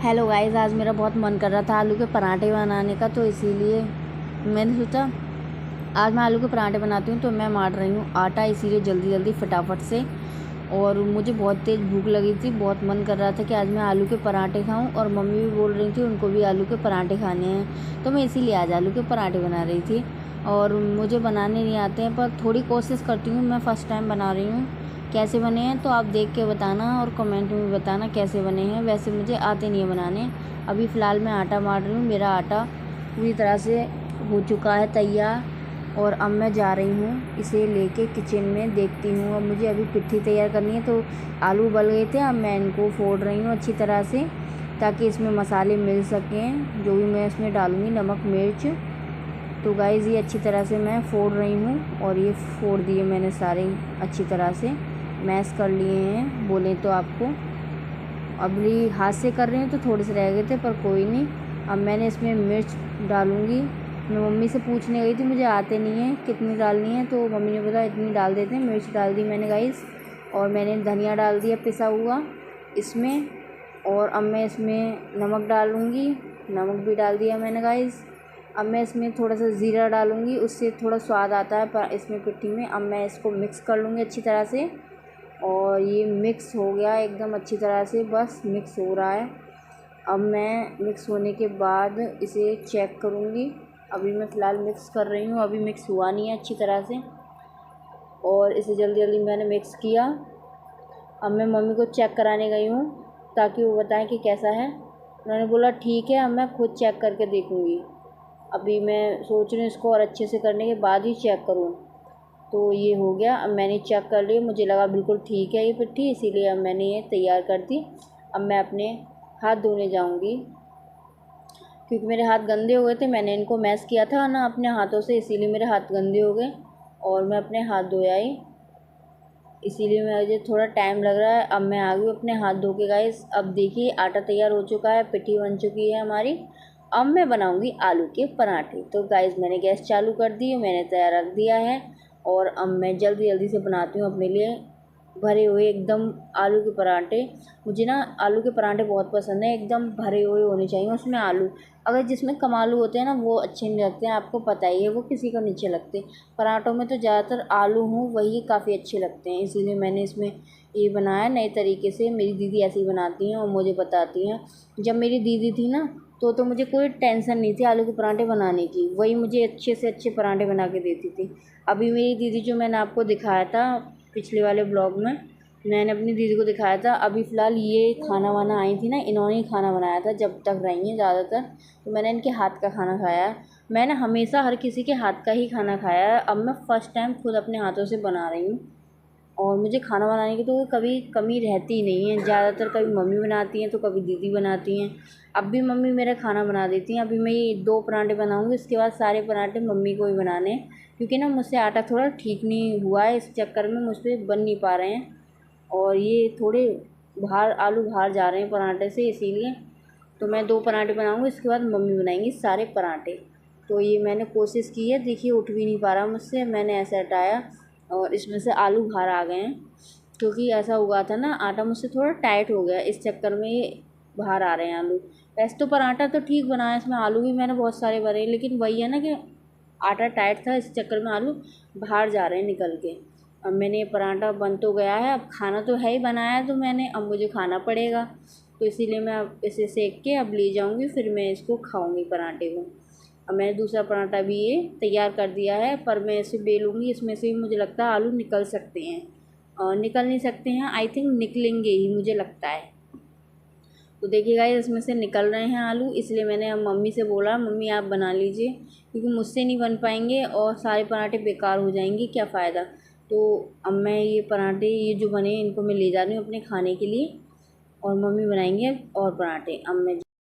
Hello guys, आज मेरा बहुत मन कर रहा था आलू के पराठे बनाने का, तो इसीलिए मैंने सोचा आज मैं आलू के पराठे बनाती हूँ। तो मैं मार रही हूँ आटा, इसीलिए जल्दी जल्दी फटाफट से। और मुझे बहुत तेज़ भूख लगी थी, बहुत मन कर रहा था कि आज मैं आलू के पराठे खाऊं। और मम्मी भी बोल रही थी उनको भी आलू के पराठे खाने हैं, तो मैं इसीलिए आज आलू के पराठे बना रही थी। और मुझे बनाने नहीं आते हैं, पर थोड़ी कोशिश करती हूँ। मैं फ़र्स्ट टाइम बना रही हूँ। कैसे बने हैं तो आप देख के बताना और कमेंट में बताना कैसे बने हैं। वैसे मुझे आते नहीं है बनाने। अभी फ़िलहाल मैं आटा मार रही हूँ, मेरा आटा पूरी तरह से हो चुका है तैयार। और अब मैं जा रही हूँ इसे लेके किचन में, देखती हूँ। अब मुझे अभी पिट्ठी तैयार करनी है। तो आलू उबल गए थे, अब मैं इनको फोड़ रही हूँ अच्छी तरह से, ताकि इसमें मसाले मिल सकें जो भी मैं इसमें डालूँगी, नमक मिर्च। तो गाइज़ ये अच्छी तरह से मैं फोड़ रही हूँ, और ये फोड़ दिए मैंने सारे अच्छी तरह से मैश कर लिए हैं बोले तो आपको। अभी हाथ से कर रही हूँ तो थोड़े से रह गए थे, पर कोई नहीं। अब मैंने इसमें मिर्च डालूँगी। मैं मम्मी से पूछने गई थी, मुझे आते नहीं है कितनी डालनी है, तो मम्मी ने बताया इतनी डाल देते हैं। मिर्च डाल दी मैंने गाइस, और मैंने धनिया डाल दिया पिसा हुआ इसमें। और अब मैं इसमें नमक डालूँगी, नमक भी डाल दिया मैंने गाइस। अब मैं इसमें थोड़ा सा ज़ीरा डालूँगी, उससे थोड़ा स्वाद आता है पर इसमें पिट्ठी में। अब मैं इसको मिक्स कर लूँगी अच्छी तरह से, और ये मिक्स हो गया एकदम अच्छी तरह से, बस मिक्स हो रहा है। अब मैं मिक्स होने के बाद इसे चेक करूँगी। अभी मैं फ़िलहाल मिक्स कर रही हूँ, अभी मिक्स हुआ नहीं है अच्छी तरह से, और इसे जल्दी जल्दी मैंने मिक्स किया। अब मैं मम्मी को चेक कराने गई हूँ ताकि वो बताएं कि कैसा है। उन्होंने बोला ठीक है, अब मैं खुद चेक करके देखूँगी। अभी मैं सोच रही हूँ इसको और अच्छे से करने के बाद ही चेक करूँ। तो ये हो गया, अब मैंने चेक कर लिया, मुझे लगा बिल्कुल ठीक है ये पिट्ठी, इसीलिए अब मैंने ये तैयार कर दी। अब मैं अपने हाथ धोने जाऊँगी, क्योंकि मेरे हाथ गंदे हो गए थे। मैंने इनको मैश किया था ना अपने हाथों से, इसीलिए मेरे हाथ गंदे हो गए और मैं अपने हाथ धोए आई, इसीलिए मुझे थोड़ा टाइम लग रहा है। अब मैं आ गई अपने हाथ धो के गाइस। अब देखिए आटा तैयार हो चुका है, पिट्ठी बन चुकी है हमारी। अब मैं बनाऊंगी आलू के पराठे। तो गाइस मैंने गैस चालू कर दी, मैंने तैयार रख दिया है, और अब मैं जल्दी जल्दी से बनाती हूँ अपने लिए भरे हुए एकदम आलू के पराठे। मुझे ना आलू के पराठे बहुत पसंद है, एकदम भरे हुए होने चाहिए उसमें आलू। अगर जिसमें कम आलू होते हैं ना वो अच्छे नहीं लगते हैं, आपको पता ही है, वो किसी को नीचे लगते। पराठों में तो ज़्यादातर आलू हों वही काफ़ी अच्छे लगते हैं, इसीलिए मैंने इसमें ये बनाया नए तरीके से। मेरी दीदी ऐसे ही बनाती हैं और मुझे बताती हैं। जब मेरी दीदी थी ना तो मुझे कोई टेंशन नहीं थी आलू के पराठे बनाने की, वही मुझे अच्छे से अच्छे पराठे बना के देती थी। अभी मेरी दीदी जो मैंने आपको दिखाया था पिछले वाले ब्लॉग में, मैंने अपनी दीदी को दिखाया था। अभी फ़िलहाल ये खाना वाना आई थी ना, इन्होंने ही खाना बनाया था जब तक रही हैं ज़्यादातर, तो मैंने इनके हाथ का खाना खाया है। मैंने हमेशा हर किसी के हाथ का ही खाना खाया है, अब मैं फ़र्स्ट टाइम खुद अपने हाथों से बना रही हूँ। और मुझे खाना बनाने की तो कभी कमी रहती ही नहीं है, ज़्यादातर कभी मम्मी बनाती हैं तो कभी दीदी बनाती हैं। अब भी मम्मी मेरा खाना बना देती हैं। अभी मैं ये 2 पराठे बनाऊँगी, उसके बाद सारे पराठे मम्मी को ही बनाने हैं, क्योंकि ना मुझसे आटा थोड़ा ठीक नहीं हुआ है, इस चक्कर में मुझसे बन नहीं पा रहे हैं। और ये थोड़े बाहर आलू बाहर जा रहे हैं पराठे से, इसीलिए। तो मैं 2 पराठे बनाऊँगी, उसके बाद मम्मी बनाएंगी सारे पराठे। तो ये मैंने कोशिश की है, देखिए उठ भी नहीं पा रहा मुझसे, मैंने ऐसे हटाया और इसमें से आलू बाहर आ गए हैं, क्योंकि ऐसा हुआ था ना आटा मुझसे थोड़ा टाइट हो गया, इस चक्कर में ये बाहर आ रहे हैं आलू। वैसे तो पराठा तो ठीक बना है, इसमें आलू भी मैंने बहुत सारे भरे, लेकिन वही है ना कि आटा टाइट था, इस चक्कर में आलू बाहर जा रहे हैं निकल के। अब मैंने ये पराठा बन तो गया है, अब खाना तो है ही बनाया तो मैंने, अब मुझे खाना पड़ेगा, तो इसीलिए मैं अब इसे सेक के अब ले जाऊंगी, फिर मैं इसको खाऊंगी पराठे को। अब मैंने दूसरा पराठा भी ये तैयार कर दिया है, पर मैं इसे बेलूँगी, इसमें से भी मुझे लगता है आलू निकल सकते हैं, और निकल नहीं सकते हैं, आई थिंक निकलेंगे ही मुझे लगता है। तो देखिए गाइस इसमें से निकल रहे हैं आलू, इसलिए मैंने अब मम्मी से बोला मम्मी आप बना लीजिए, क्योंकि मुझसे नहीं बन पाएंगे और सारे पराठे बेकार हो जाएंगे, क्या फ़ायदा। तो अब मैं ये पराठे ये जो बने इनको मैं ले जा रही हूँ अपने खाने के लिए, और मम्मी बनाएंगे और पराठे। अब मैं